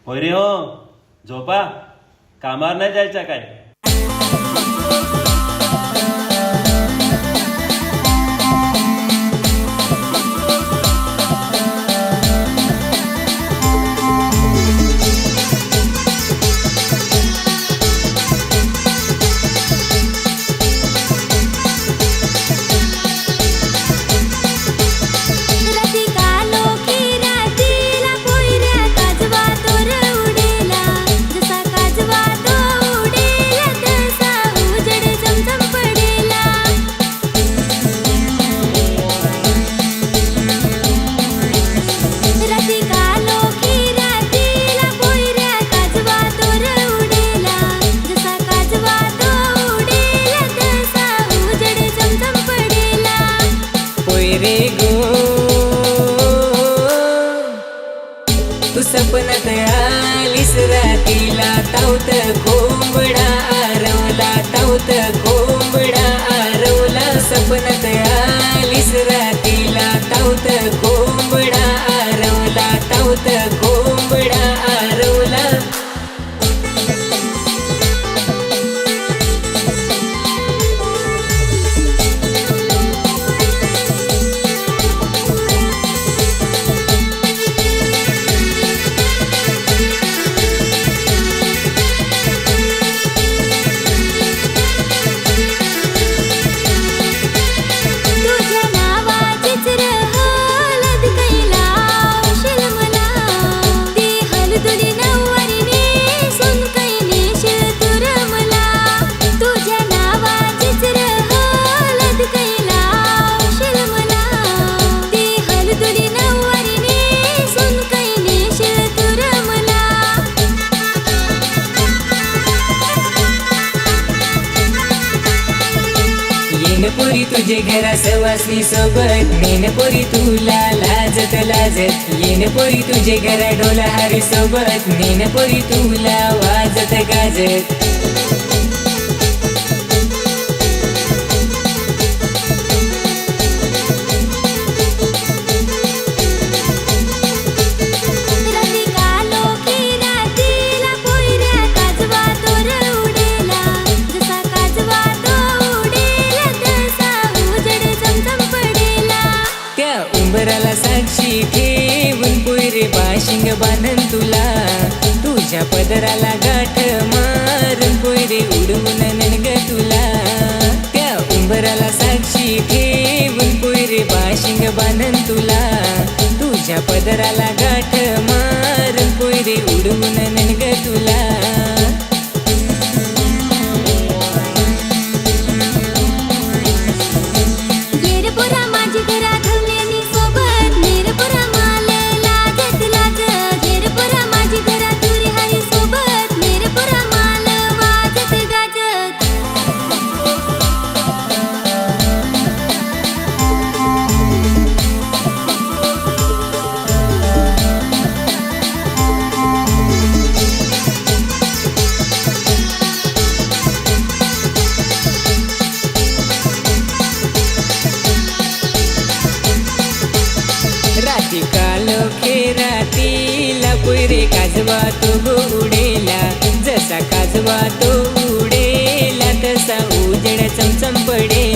होय रे हो, झोपा. कामावर नाही जायचा काय? रे गो तू सपनात आलीस रातीला, तावत कोंबडा आरवला, तावत कोंबडा आरवला. सपनात आलीस रातीला, तावत कोंबडा आरवला, तावत कोंबडा आरवला. पोरी तुझे घरा सवासनी सोबत, नेन पोरी तुला लाजत लाजत. येन पोरी तुझे घरा डोला हारी सोबत, नेन पोरी तुला वाजत गाजत. उंबराला साक्षी ठेवून पोयरे बाशिंग बांधन तुला, तुझ्या पदराला गाठ मारून पोयरे उडवून ननग तुला. त्या उंबराला साक्षी ठेवून पोयरे बाशिंग बांधन तुला, तुझ्या पदराला गाठ मारून पोयरे उडवून ननग तुला. खेरातीला पोयरे काजवा तो उडेला, जसा काजवा तो उडेला तसा उजेड चमचम पडेला.